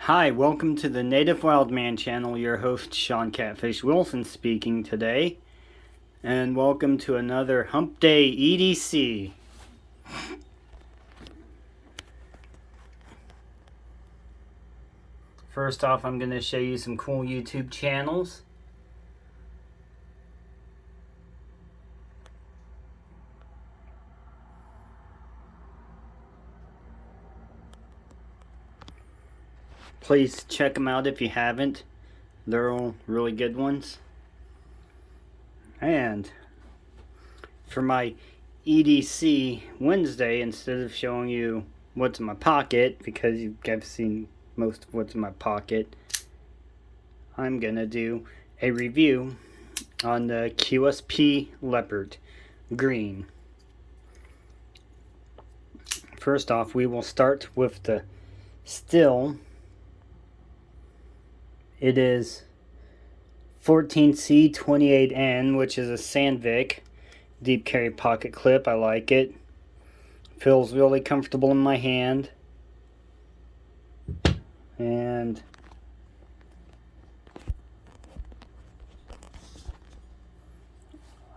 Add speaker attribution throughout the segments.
Speaker 1: Hi, welcome to the Native Wildman channel. Your host Sean Catfish Wilson speaking today. And welcome to another Humpday EDC. First off, I'm going to show you some cool YouTube channels. Please check them out if you haven't. They're all really good ones. And for my EDC Wednesday, instead of showing you what's in my pocket, because you guys have seen most of what's in my pocket, I'm gonna do a review on the QSP Leppard green. First off, we will start with the still. It is 14C28N, which is a Sandvik deep carry pocket clip. I like it. Feels really comfortable in my hand. And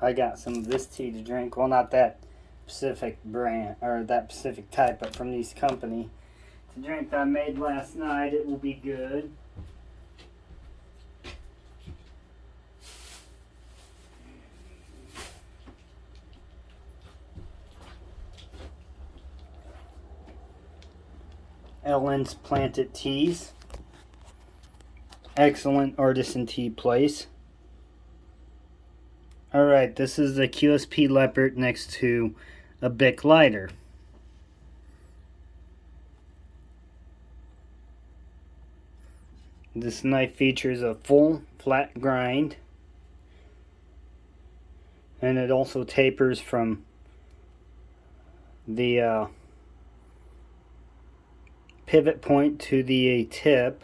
Speaker 1: I got some of this tea to drink. Well, not that specific brand or that specific type, but from this company. To drink that I made last night. It will be good. Ellen's Planted Teas. Excellent artisan tea place. Alright, this is the QSP Leppard next to a Bic lighter. This knife features a full flat grind, and it also tapers from the pivot point to the tip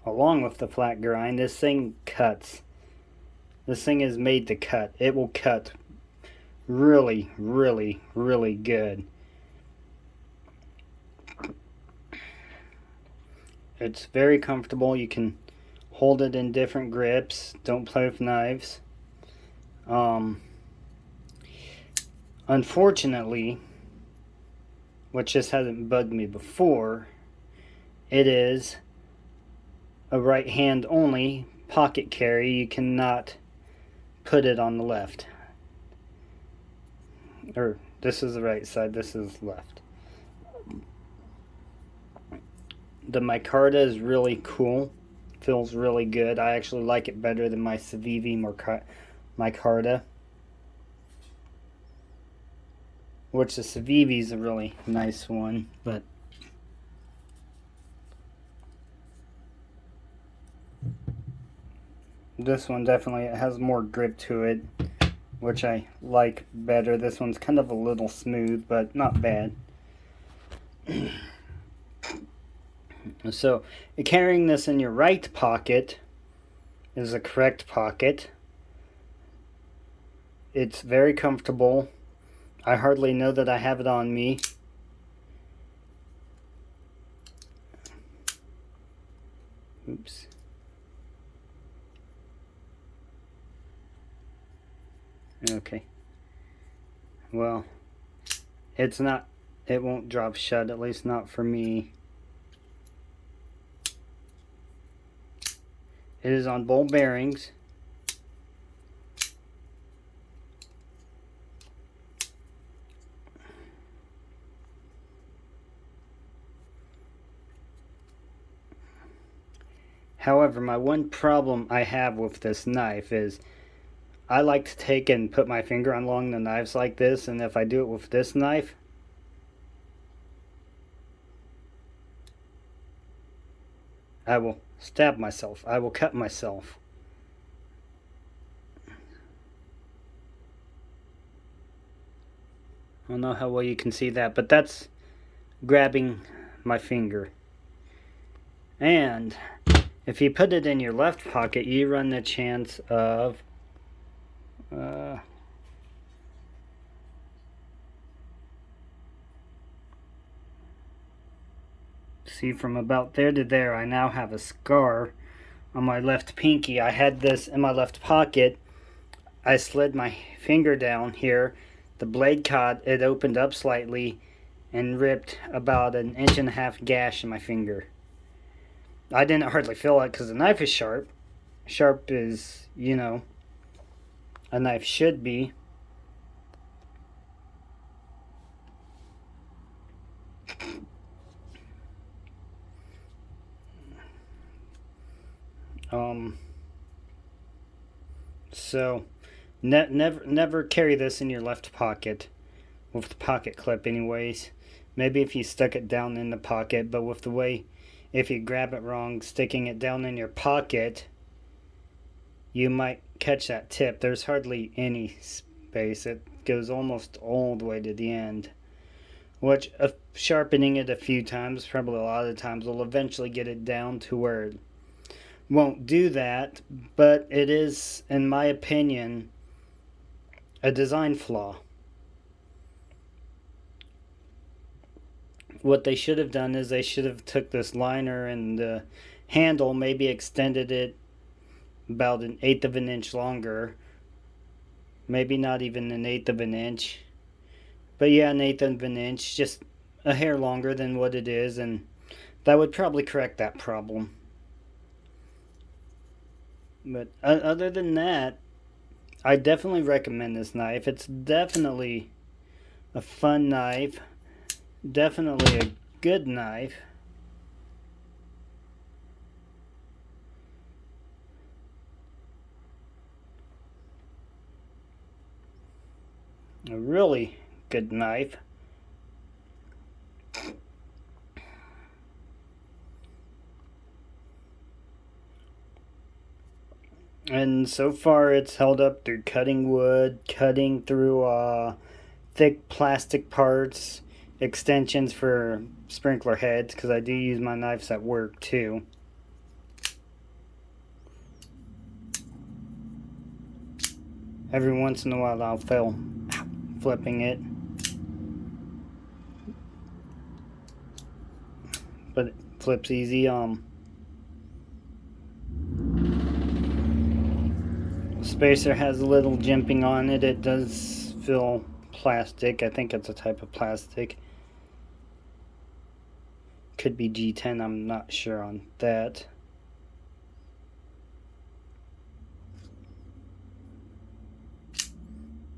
Speaker 1: along with the flat grind. This thing cuts. This thing is made to cut. It will cut really, really, really good. It's very comfortable. You can hold it in different grips. Don't play with knives. Unfortunately, which just hasn't bugged me before, it is a right hand only pocket carry. You cannot put it on the left. Or this is the right side, this is left. The micarta is really cool. Feels really good. I actually like it better than my Civivi micarta. Which the Civivi is a really nice one, but this one definitely has more grip to it, which I like better. This one's kind of a little smooth, but not bad. So, carrying this in your right pocket is the correct pocket. It's very comfortable. I hardly know that I have it on me. Oops. Okay. Well, it won't drop shut, at least not for me. It is on ball bearings. However, my one problem I have with this knife is I like to take and put my finger along the knives like this, and if I do it with this knife, I will stab myself. I will cut myself. I don't know how well you can see that, but that's grabbing my finger. And if you put it in your left pocket, you run the chance of See, from about there to there, I now have a scar on my left pinky. I had this in my left pocket. I slid my finger down here. The blade caught, it opened up slightly and ripped about 1.5 inch gash in my finger. I didn't hardly feel it because the knife is sharp. Sharp as, you know, a knife should be. So never carry this in your left pocket with the pocket clip anyways. Maybe if you stuck it down in the pocket, but with the way, if you grab it wrong, sticking it down in your pocket, you might catch that tip. There's hardly any space. It goes almost all the way to the end, which sharpening it a few times, probably a lot of times, will eventually get it down to where it won't do that. But it is, in my opinion, a design flaw. What they should have done is they should have took this liner and the handle, maybe extended it about 1/8 of an inch longer. Maybe not even 1/8 of an inch. But yeah, 1/8 of an inch, just a hair longer than what it is, and that would probably correct that problem. But other than that, I definitely recommend this knife. It's definitely a fun knife. Definitely a good knife. A really good knife. And so far it's held up through cutting wood, cutting through thick plastic parts, extensions for sprinkler heads, because I do use my knives at work too. Every once in a while I'll fail flipping it, but it flips easy. Spacer has a little jimping on it. It does feel plastic. I think it's a type of plastic. Could be G10, I'm not sure on that.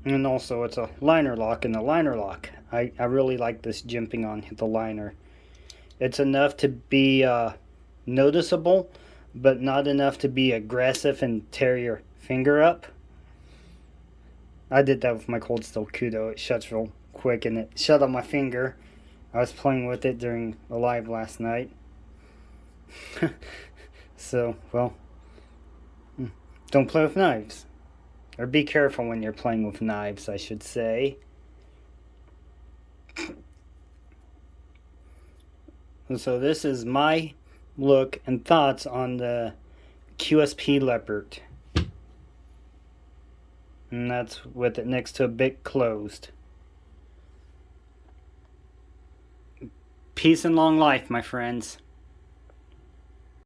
Speaker 1: And also it's a liner lock, and the liner lock, I really like this jimping on the liner. It's enough to be noticeable, but not enough to be aggressive and tear your finger up. I did that with my Cold Steel Kudo. It shuts real quick, and it shut on my finger. I was playing with it during a live last night. So, well, don't play with knives. Or be careful when you're playing with knives, I should say. So this is my look and thoughts on the QSP Leppard. And that's with it next to a bit closed. Peace and long life, my friends.